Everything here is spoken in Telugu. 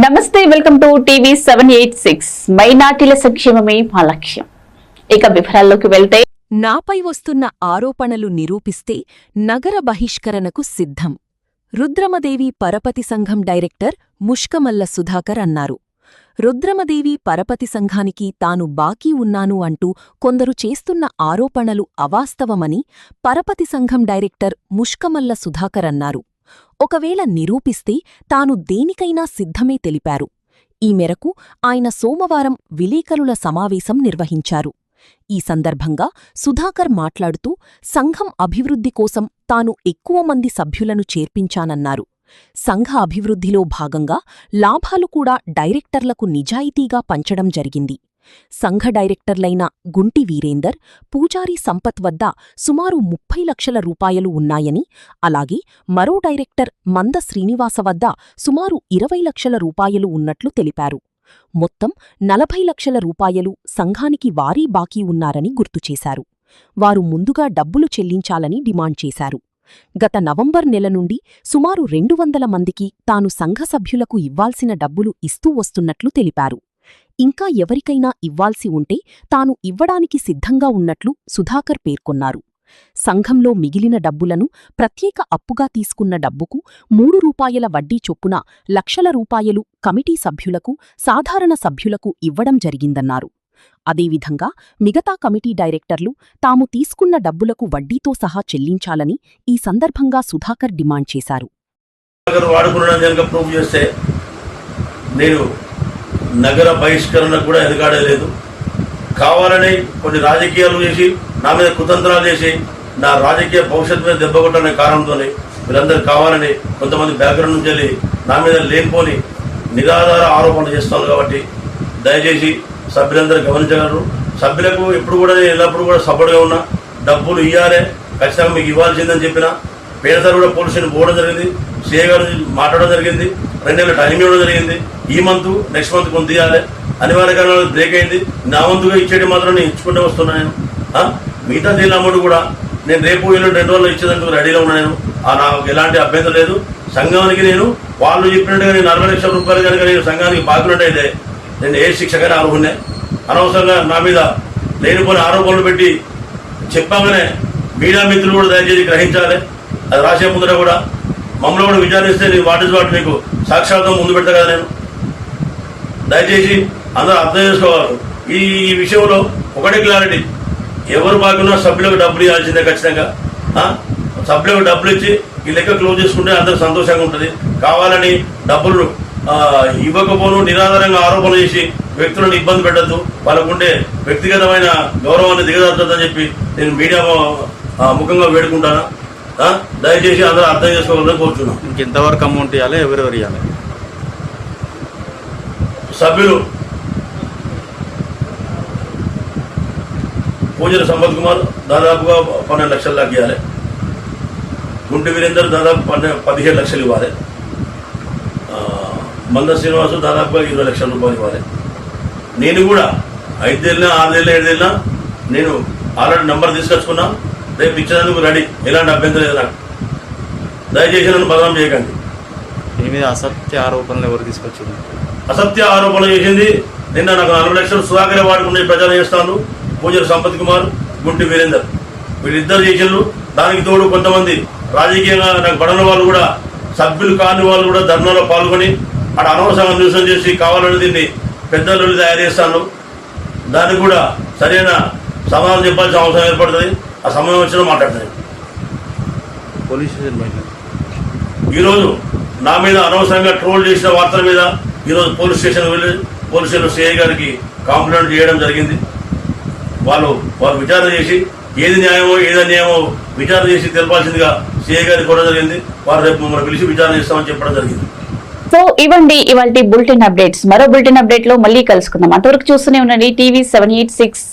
నమస్తే, వెల్కమ్ టు టీవీ 786. మైనార్టీల సంక్షేమమే మా లక్ష్యం. ఇక వివరాల్లోకి వెళ్తే, నాపై వస్తున్న ఆరోపణలు నిరూపిస్తే నగర బహిష్కరణకు సిద్ధం. రుద్రమదేవి పరపతి సంఘం డైరెక్టర్ ముష్కమల్ల సుధాకర్ అన్నారు. రుద్రమదేవి పరపతి సంఘానికి తాను బాకీ ఉన్నాను అంటూ కొందరు చేస్తున్న ఆరోపణలు అవాస్తవమని పరపతి సంఘం డైరెక్టర్ ముష్కమల్ల సుధాకర్ అన్నారు. ఒకవేళ నిరూపిస్తే తాను దేనికైనా సిద్ధమే తెలిపారు. ఈ మేరకు ఆయన సోమవారం విలేకరుల సమావేశం నిర్వహించారు. ఈ సందర్భంగా సుధాకర్ మాట్లాడుతూ సంఘం అభివృద్ధి కోసం తాను ఎక్కువ మంది సభ్యులను చేర్పించానన్నారు. సంఘ అభివృద్ధిలో భాగంగా లాభాలు కూడా డైరెక్టర్లకు నిజాయితీగా పంచడం జరిగింది. సంఘ డైరెక్టర్లైన గుంటి వీరేందర్, పూజారి సంపత్ వద్ద సుమారు 30 లక్షల రూపాయలు ఉన్నాయని, అలాగే మరో డైరెక్టర్ మంద శ్రీనివాస వద్ద సుమారు 20 లక్షల రూపాయలు ఉన్నట్లు తెలిపారు. మొత్తం 40 లక్షల రూపాయలు సంఘానికి వారీ బాకీ ఉన్నారని గుర్తుచేశారు. వారు ముందుగా డబ్బులు చెల్లించాలని డిమాండ్ చేశారు. గత నవంబర్ నెల నుండి సుమారు 200 మందికి తాను సంఘ సభ్యులకు ఇవ్వాల్సిన డబ్బులు ఇస్తూ వస్తున్నట్లు తెలిపారు. ఇంకా ఎవరికైనా ఇవ్వాల్సి ఉంటే తాను ఇవ్వడానికి సిద్ధంగా ఉన్నట్లు సుధాకర్ పేర్కొన్నారు. సంఘంలో మిగిలిన డబ్బులను ప్రత్యేక అప్పుగా తీసుకున్న డబ్బుకు 3 రూపాయల వడ్డీ చొప్పున లక్షల రూపాయలు కమిటీ సభ్యులకు, సాధారణ సభ్యులకు ఇవ్వడం జరిగిందన్నారు. అదేవిధంగా మిగతా కమిటీ డైరెక్టర్లు తాము తీసుకున్న డబ్బులకు వడ్డీతో సహా చెల్లించాలని ఈ సందర్భంగా సుధాకర్ డిమాండ్ చేశారు. నగర బహిష్కరణ కూడా ఎదగాడలేదు. కావాలని కొన్ని రాజకీయాలు చేసి నా మీద కుతంత్రాలు చేసి నా రాజకీయ భవిష్యత్తు మీద దెబ్బకొట్టనే కారణంతో వీళ్ళందరూ కావాలని కొంతమంది బ్యాక్గ్రౌండ్ నుంచి వెళ్ళి నా మీద లేనిపోని నిరాధార ఆరోపణలు చేస్తాను. కాబట్టి దయచేసి సభ్యులందరూ గమనించగలరు. సభ్యులకు ఎప్పుడు కూడా నేను ఎల్లప్పుడూ కూడా సపోర్ట్గా ఉన్నా. డబ్బులు ఇవ్వాలే, ఖచ్చితంగా మీకు ఇవ్వాల్సిందని చెప్పిన పేదసారి కూడా పోలీస్ స్టేషన్ పోవడం జరిగింది. సిఐ గారు మాట్లాడడం జరిగింది. 2 నెలల టైం ఇవ్వడం జరిగింది. ఈ మంత్ నెక్స్ట్ మంత్ కొంత ఇవ్వాలి. అనివార్య కారణాలు బ్రేక్ అయింది. నా వంతుగా ఇచ్చేటి మాత్రం నేను ఇచ్చుకుంటూ వస్తున్నా. నేను మిగతా దీని అమౌంట్ కూడా నేను రేపు 2 రోజులు ఇచ్చేందుకు రెడీగా ఉన్నా. నేను నాకు ఎలాంటి అభ్యంతరం లేదు. సంఘానికి నేను వాళ్ళు చెప్పినట్టుగా నేను 40 లక్షల రూపాయలు కనుక నేను సంఘానికి బాగున్నట్టయితే నేను ఏ శిక్షగానే అర్హునే. అనవసరంగా నా మీద లేనిపోని ఆరోపణలు పెట్టి చెప్పామనే మీడియా మిత్రులు కూడా దయచేసి గ్రహించాలి. అది రాసే ముందర కూడా మమ్మల్ని కూడా విచారిస్తే నేను వాటి మీకు సాక్షాత్తం ముందు పెడతా కదా. నేను దయచేసి అందరూ అర్థం చేసుకోవాలి. ఈ విషయంలో ఒకటే క్లారిటీ, ఎవరు బాగున్నా సభ్యులకు డబ్బులు ఇవ్వాల్సిందే ఖచ్చితంగా. సభ్యులకు డబ్బులు ఇచ్చి ఈ లెక్క క్లోజ్ చేసుకుంటే అందరూ సంతోషంగా ఉంటుంది. కావాలని డబ్బులు ఇవ్వకపోను నిరాధారంగా ఆరోపణలు చేసి వ్యక్తులను ఇబ్బంది పెట్టద్దు. వాళ్ళకుండే వ్యక్తిగతమైన గౌరవాన్ని దిగజారుతుందని చెప్పి నేను మీడియా ముఖంగా వేడుకుంటాను. దయచేసి అందరూ అర్థం చేసుకోవాలని కోరుతున్నాం. ఇంకెంతవరకు అమౌంట్ ఇవ్వాలి, ఎవరెవరు ఇవ్వాలి? సభ్యులు పూజల సంపత్ కుమార్ దాదాపుగా 12 లక్షల దాకా ఇవ్వాలి. గుంటి వీరేందర్ దాదాపు 17 లక్షలు ఇవ్వాలి. మంద శ్రీనివాసు దాదాపుగా 20 లక్షల రూపాయలు ఇవ్వాలి. నేను కూడా 5 ఏళ్ళ 6 ఏళ్ళ 7 ఏళ్ళ నేను ఆల్రెడీ నంబర్ తీసుకొచ్చుకున్నా. రేపు ఇచ్చేందుకు రెడీ. ఎలాంటి అభ్యంతరం లేదు నాకు. దయచేసి నన్ను బదనాం చేయకండి. మీ మీద అసత్య ఆరోపణలు ఎవరు తీసుకొచ్చారు? అసత్య ఆరోపణలు చేసింది నిన్న నాకు 40 లక్షలు సుధాకరే వాడుకునే ప్రచారం చేస్తాను. పూజల సంపత్ కుమార్, గుంటి వీరేందర్ వీళ్ళిద్దరు చేసినారు. దానికి తోడు కొంతమంది రాజకీయంగా నాకు పడన వాళ్ళు కూడా, సభ్యులు కాని వాళ్ళు కూడా ధర్నాలో పాల్గొని అక్కడ అనవసరంగా నిరసన చేసి కావాలని దీన్ని పెద్దలు తయారు చేస్తాను. దానికి కూడా సరైన సమాధానం చెప్పాల్సిన అవసరం ఏర్పడుతుంది. ఆ సమయం వచ్చినా మాట్లాడతాను. పోలీస్ స్టేషన్ బయట ఈరోజు నా మీద అనవసరంగా ట్రోల్ చేసిన వార్తల మీద ఈరోజు పోలీస్ స్టేషన్ వెళ్ళి పోలీస్ స్టేషన్ సిఐ గారికి కంప్లైంట్ చేయడం జరిగింది. వారు విచారణ చేసి ఏది న్యాయమో ఏది అన్యాయమో విచారణ చేసి తెలపాల్సిందిగా సిఐ గారికి కూడా జరిగింది. వారు రేపు మమ్మల్ని పిలిచి విచారణ చేస్తామని చెప్పడం జరిగింది. సో ఇవ్వండి ఇవాల్టి బులెటిన్ అప్డేట్స్. మరో బులెటిన్ అప్డేట్ లో మళ్ళీ కలుసుకుందాం. అంతవరకు చూస్తూనే ఉండండి టీవీ 786.